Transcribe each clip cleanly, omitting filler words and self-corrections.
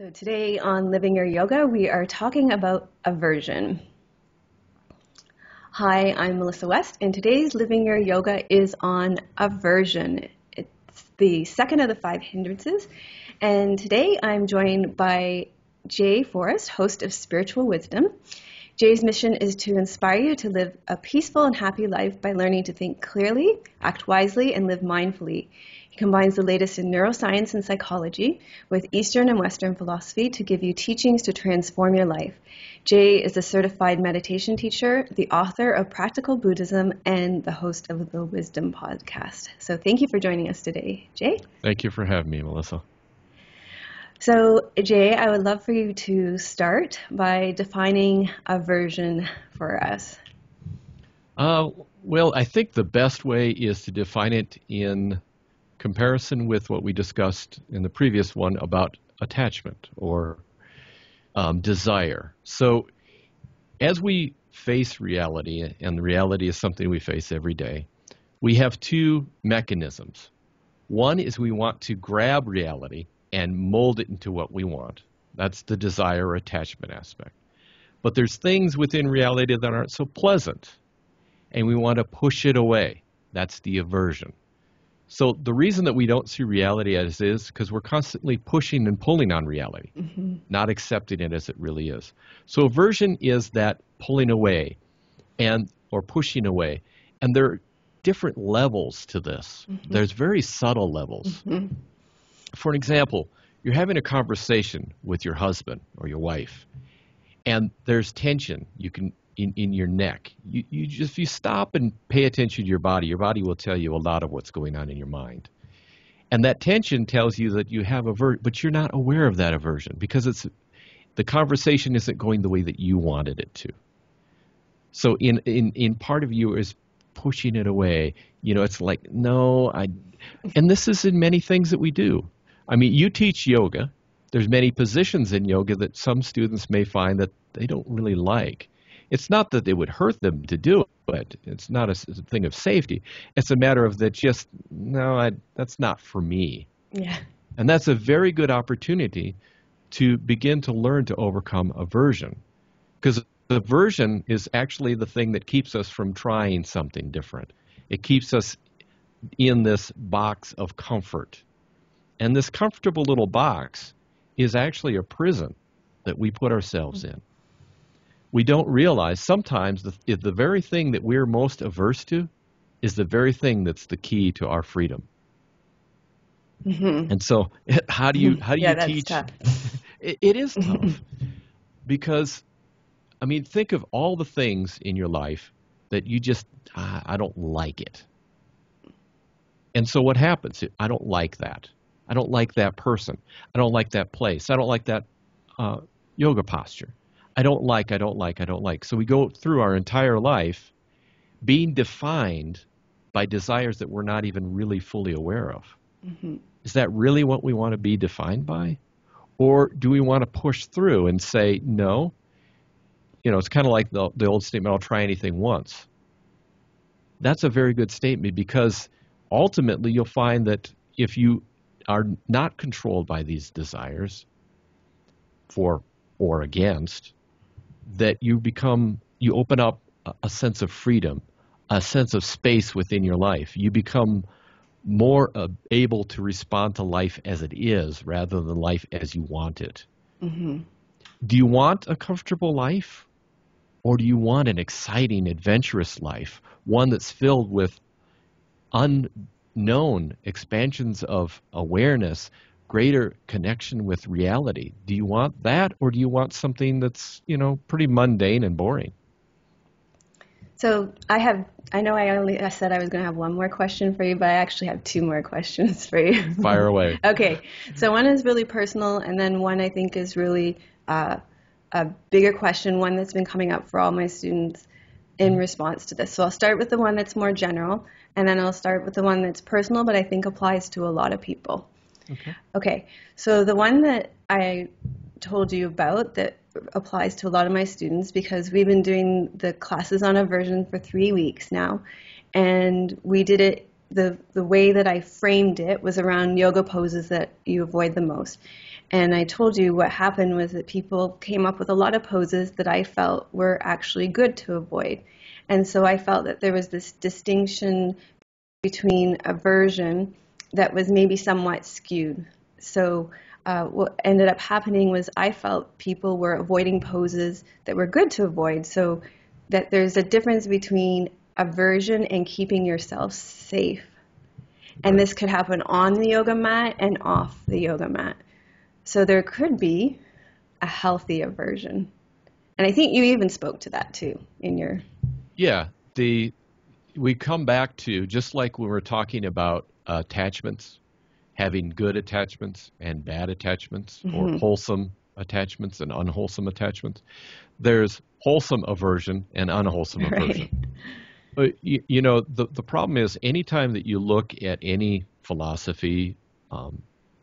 So today on Living Your Yoga, we are talking about aversion. Hi, I'm Melissa West, and today's Living Your Yoga is on aversion. It's the second of the 5 hindrances, and today I'm joined by Jay Forrest, host of Spiritual Wisdom. Jay's mission is to inspire you to live a peaceful and happy life by learning to think clearly, act wisely, and live mindfully. He combines the latest in neuroscience and psychology with Eastern and Western philosophy to give you teachings to transform your life. Jay is a certified meditation teacher, the author of Practical Buddhism, and the host of the Wisdom podcast. So thank you for joining us today, Jay. Thank you for having me, Melissa. So, Jay, I would love for you to start by defining aversion for us. Well, I think the best way is to define it in comparison with what we discussed in the previous one about attachment or desire. So as we face reality, and reality is something we face every day, we have 2 mechanisms. One is we want to grab reality and mold it into what we want. That's the desire or attachment aspect. But there's things within reality that aren't so pleasant, and we want to push it away. That's the aversion. So the reason that we don't see reality as is because we're constantly pushing and pulling on reality, not accepting it as it really is. So aversion is that pulling away or pushing away. And there are different levels to this. There's very subtle levels. For example, you're having a conversation with your husband or your wife, and there's tension in your neck. If you stop and pay attention to your body will tell you a lot of what's going on in your mind. And that tension tells you that you have aversion, but you're not aware of that aversion because the conversation isn't going the way that you wanted it to. So in part of you is pushing it away. It's like, no, and this is in many things that we do. I mean, you teach yoga. There's many positions in yoga that some students may find that they don't really like. It's not that it would hurt them to do it. It's not a thing of safety. It's a matter of that that's not for me. Yeah. And that's a very good opportunity to begin to learn to overcome aversion. Because aversion is actually the thing that keeps us from trying something different. It keeps us in this box of comfort. And this comfortable little box is actually a prison that we put ourselves in. We don't realize sometimes the very thing that we're most averse to is the very thing that's the key to our freedom. And so how do you teach? Tough. It is tough because, I mean, think of all the things in your life that you just, I don't like it. And so what happens? I don't like that. I don't like that person. I don't like that place. I don't like that yoga posture. I don't like. So we go through our entire life being defined by desires that we're not even really fully aware of. Is that really what we want to be defined by? Or do we want to push through and say, no? It's kind of like the old statement, I'll try anything once. That's a very good statement because ultimately you'll find that if you are not controlled by these desires for or against, that you open up a sense of freedom, a sense of space within your life. You become more able to respond to life as it is rather than life as you want it. Do you want a comfortable life? Or do you want an exciting, adventurous life? One that's filled with unknown expansions of awareness, greater connection with reality. Do you want that, or do you want something that's, pretty mundane and boring? So I know I said I was going to have one more question for you, but I actually have 2 more questions for you. Fire away. Okay. So one is really personal, and then one I think is really a bigger question, one that's been coming up for all my students in response to this. So I'll start with the one that's more general, and then I'll start with the one that's personal, but I think applies to a lot of people. Okay, so the one that I told you about that applies to a lot of my students, because we've been doing the classes on aversion for 3 weeks now, and we did it, the way that I framed it was around yoga poses that you avoid the most. And I told you what happened was that people came up with a lot of poses that I felt were actually good to avoid. And so I felt that there was this distinction between aversion that was maybe somewhat skewed. So what ended up happening was I felt people were avoiding poses that were good to avoid. So that there's a difference between aversion and keeping yourself safe. And this could happen on the yoga mat and off the yoga mat. So there could be a healthy aversion. And I think you even spoke to that too in your... Yeah, we come back to, just like we were talking about attachments, having good attachments and bad attachments, or wholesome attachments and unwholesome attachments. There's wholesome aversion and unwholesome aversion. But the problem is, anytime that you look at any philosophy,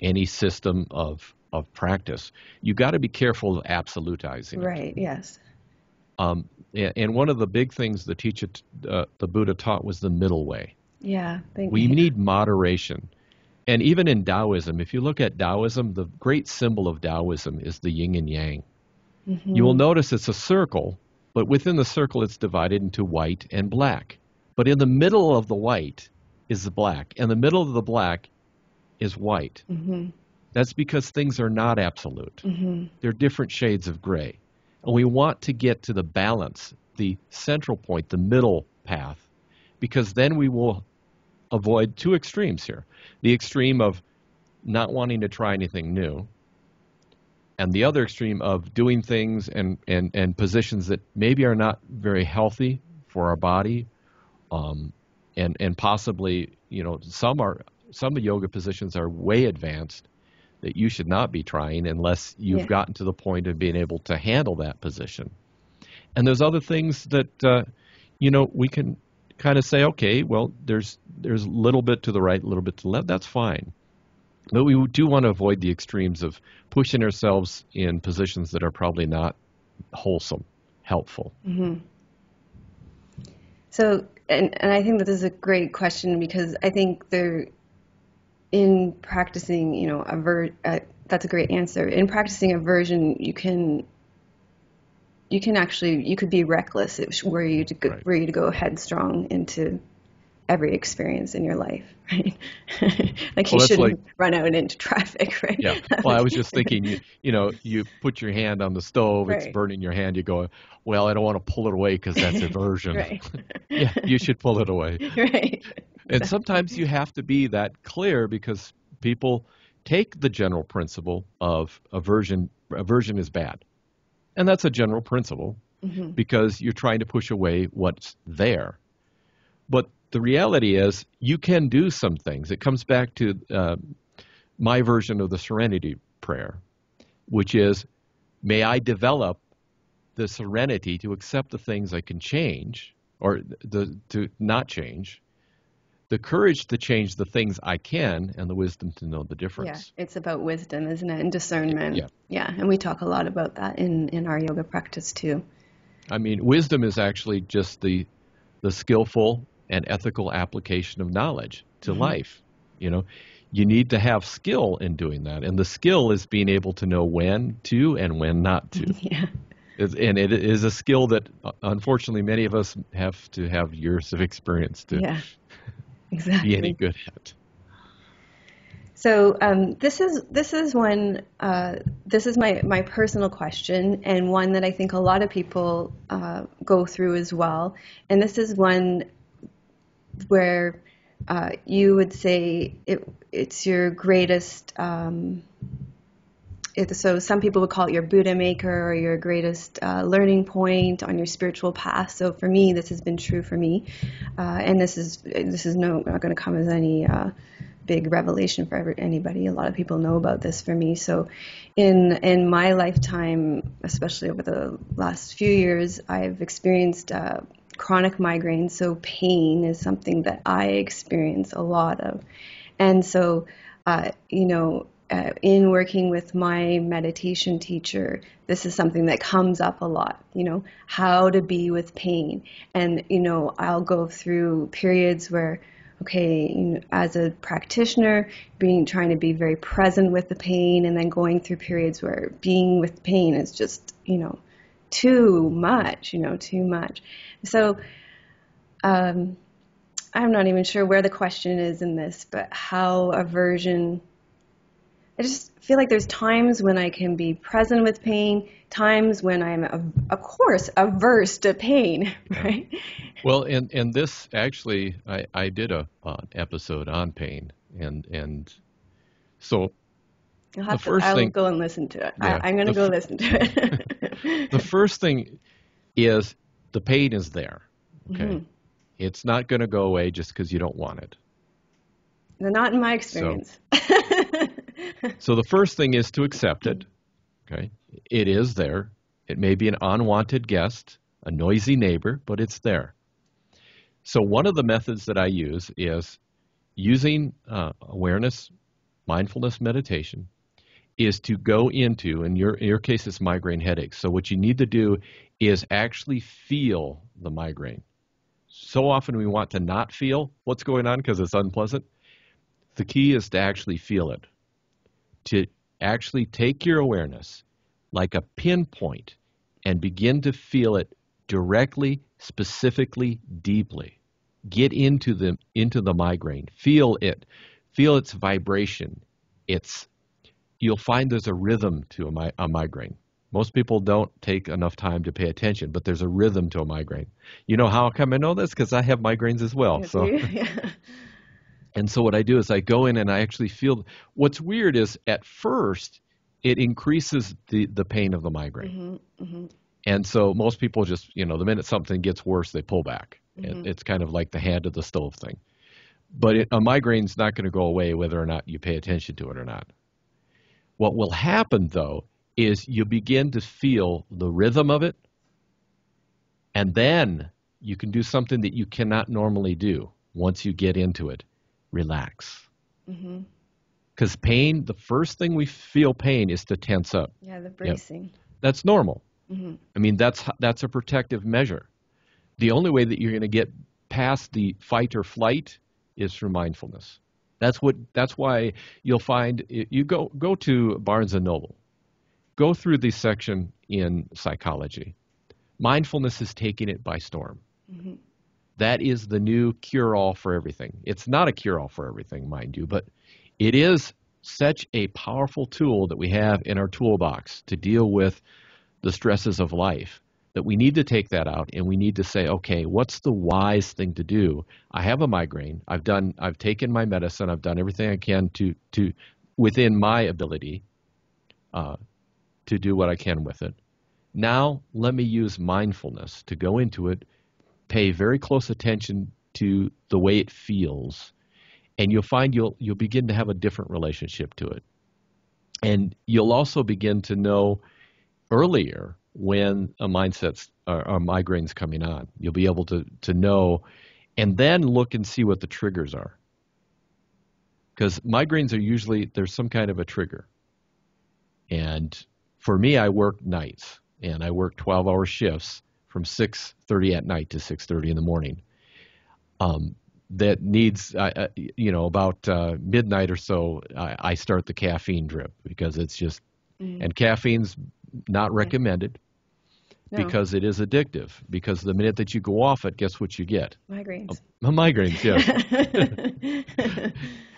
any system of practice, you got to be careful of absolutizing it. Right, yes. And one of the big things the Buddha taught was the middle way. Yeah, we need moderation. And even in Taoism, if you look at Taoism, the great symbol of Taoism is the yin and yang. You will notice it's a circle, but within the circle it's divided into white and black. But in the middle of the white is the black, and the middle of the black is white. That's because things are not absolute. They're different shades of gray. And we want to get to the balance, the central point, the middle path, because then we will avoid two extremes here. The extreme of not wanting to try anything new, and the other extreme of doing things and positions that maybe are not very healthy for our body, and possibly, some of the yoga positions are way advanced that you should not be trying unless you've gotten to the point of being able to handle that position. And there's other things that, we can kind of say, okay, well, there's a little bit to the right, a little bit to the left. That's fine. But we do want to avoid the extremes of pushing ourselves in positions that are probably not wholesome, helpful. So, and I think that this is a great question, because I think in practicing, that's a great answer. In practicing aversion, you could be reckless were you to go headstrong into every experience in your life, right? You shouldn't run out into traffic, right? Yeah. Well, I was just thinking, you put your hand on the stove, it's burning your hand, you go, well, I don't want to pull it away because that's aversion. Right. Yeah, you should pull it away. Right. And sometimes you have to be that clear, because people take the general principle of aversion is bad. And that's a general principle, because you're trying to push away what's there. But the reality is, you can do some things. It comes back to my version of the serenity prayer, which is, may I develop the serenity to accept the things I can change, or to not change, the courage to change the things I can, and the wisdom to know the difference. Yeah, it's about wisdom, isn't it? And discernment. Yeah. And we talk a lot about that in our yoga practice too. I mean, wisdom is actually just the skillful and ethical application of knowledge to life. You need to have skill in doing that. And the skill is being able to know when to and when not to. Yeah. And it is a skill that, unfortunately, many of us have to have years of experience to exactly. be any good at. So this is one. This is my personal question, and one that I think a lot of people go through as well. And this is one where you would say it's your greatest. So some people would call it your Buddha maker, or your greatest learning point on your spiritual path. So for me, this has been true for me, and this is not going to come as any big revelation for anybody. A lot of people know about this for me. So in my lifetime, especially over the last few years, I've experienced chronic migraines. So pain is something that I experience a lot of, and so in working with my meditation teacher, this is something that comes up a lot, how to be with pain. And, I'll go through periods where okay, as a practitioner, trying to be very present with the pain, and then going through periods where being with pain is just, too much, too much. So I'm not even sure where the question is in this, but how aversion, I just feel like there's times when I can be present with pain, times when I'm, of course, averse to pain, right? Well, and this actually, I did an episode on pain, and so the first I'll thing, go and listen to it. yeah, I'm going to go listen to it. the first thing is the pain is there. Okay, Mm-hmm. it's not going to go away just because you don't want it. Not in my So, experience. so the first thing is to accept it. Okay, it is there. It may be an unwanted guest, a noisy neighbor, but it's there. So one of the methods that I use is using awareness, mindfulness meditation, is to go into, in your case, it's migraine headaches. So what you need to do is actually feel the migraine. So often we want to not feel what's going on because it's unpleasant. The key is to actually feel it, to actually take your awareness like a pinpoint and begin to feel it directly, specifically, deeply. Get into the migraine. Feel it. Feel its vibration. You'll find there's a rhythm to a migraine. Most people don't take enough time to pay attention, but there's a rhythm to a migraine. You know how come I know this? Because I have migraines as well. Yes, So, yeah. and so what I do is I go in and I actually feel. What's weird is at first it increases the pain of the migraine. Mm-hmm, mm-hmm, And so most people just, the minute something gets worse, they pull back. mm-hmm. It's kind of like the hand of the stove thing. But a migraine's not going to go away whether or not you pay attention to it or not. What will happen, though, is you begin to feel the rhythm of it, and then you can do something that you cannot normally do once you get into it. Relax. Mm-hmm. Because pain, the first thing we feel pain is to tense up. Yeah, the bracing. Yep. That's normal. Mm-hmm. I mean, that's a protective measure. The only way that you're going to get past the fight or flight is through mindfulness. That's why you'll find you go to Barnes and Noble. Go through the section in psychology. Mindfulness is taking it by storm. Mm-hmm. That is the new cure-all for everything. It's not a cure-all for everything, mind you, but it is such a powerful tool that we have in our toolbox to deal with the stresses of life that we need to take that out and we need to say, okay, what's the wise thing to do? I have a migraine. I've taken my medicine. I've done everything I can to within my ability to do what I can with it. Now let me use mindfulness to go into it, pay very close attention to the way it feels, and you'll find you'll begin to have a different relationship to it. And you'll also begin to know earlier when a migraine's coming on. You'll be able to know and then look and see what the triggers are. Because migraines are usually, there's some kind of a trigger. And for me, I work nights, and I work 12-hour shifts from 6:30 at night to 6:30 in the morning. That needs, about midnight or so, I start the caffeine drip because it's just, and caffeine's not recommended because it is addictive. Because the minute that you go off it, guess what you get? Migraines. Migraines, yes.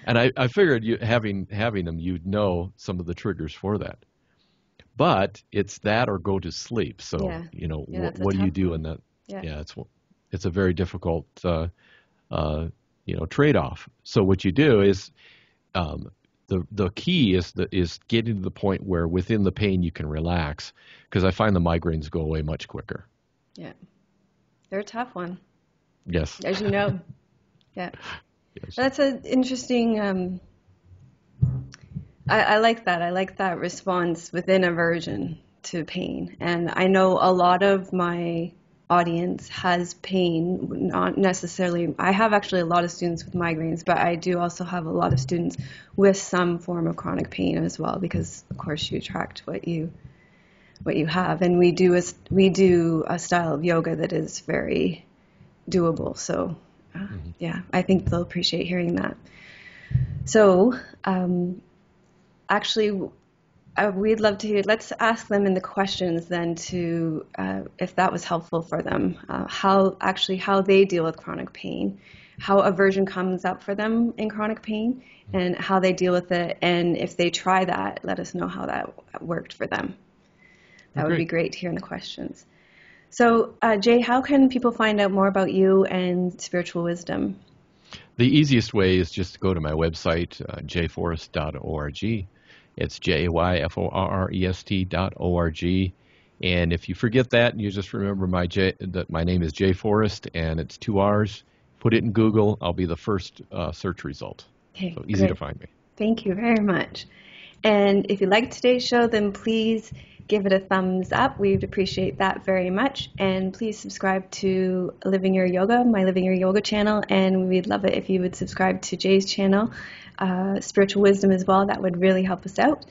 And I figured having them, you'd know some of the triggers for that. But it's that or go to sleep. So, what do you do in that? Yeah, it's a very difficult trade-off. So what you do is the key is getting to the point where within the pain you can relax, because I find the migraines go away much quicker. Yeah, they're a tough one. Yes, as you know. Yeah, yes. That's an interesting. I like that. I like that response within aversion to pain, and I know a lot of my audience has pain, not necessarily. I have actually a lot of students with migraines, but I do also have a lot of students with some form of chronic pain as well, because of course you attract what you have, and we do a style of yoga that is very doable. So Yeah, I think they'll appreciate hearing that. So, actually, we'd love to hear. Let's ask them in the questions then to, if that was helpful for them, how they deal with chronic pain, how aversion comes up for them in chronic pain, and how they deal with it. And if they try that, let us know how that worked for them. That would be great to hear in the questions. So, Jay, how can people find out more about you and spiritual wisdom? The easiest way is just to go to my website, jayforrest.org. It's jayforrest.org. And if you forget that, you just remember that my name is Jay Forrest, and it's 2 R's. Put it in Google. I'll be the first search result. Okay, So easy to find me. Thank you very much. And if you liked today's show, then please give it a thumbs up. We'd appreciate that very much. And please subscribe to Living Your Yoga, my Living Your Yoga channel. And we'd love it if you would subscribe to Jay's channel, Spiritual Wisdom as well. That would really help us out.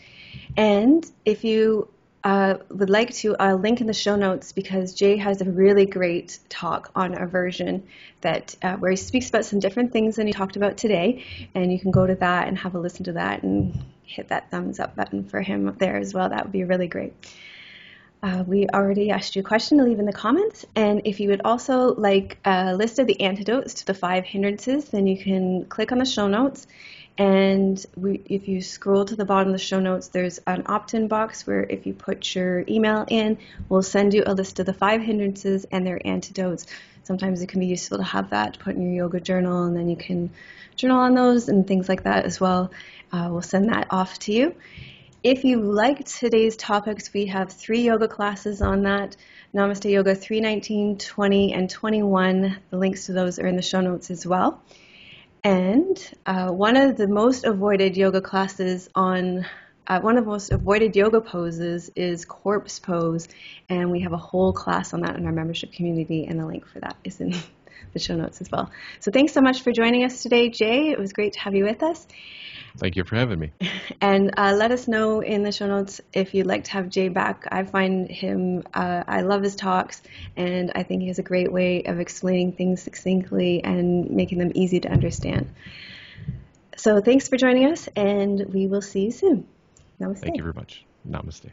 And if you would like to, I'll link in the show notes, because Jay has a really great talk on aversion that where he speaks about some different things than he talked about today, and you can go to that and have a listen to that and hit that thumbs up button for him there as well. That would be really great. We already asked you a question to leave in the comments, and if you would also like a list of the antidotes to the 5 hindrances, then you can click on the show notes. And if you scroll to the bottom of the show notes, there's an opt-in box where if you put your email in, we'll send you a list of the 5 hindrances and their antidotes. Sometimes it can be useful to have that to put in your yoga journal, and then you can journal on those and things like that as well. We'll send that off to you. If you liked today's topics, we have 3 yoga classes on that. Namaste Yoga 319, 20, and 21. The links to those are in the show notes as well. And one of the most avoided yoga classes one of the most avoided yoga poses is corpse pose, and we have a whole class on that in our membership community, and the link for that is in the show notes as well. So thanks so much for joining us today, Jay. It was great to have you with us. Thank you for having me. And let us know in the show notes if you'd like to have Jay back. I find him, I love his talks, and I think he has a great way of explaining things succinctly and making them easy to understand. So thanks for joining us, and we will see you soon. Namaste. Thank you very much. Namaste.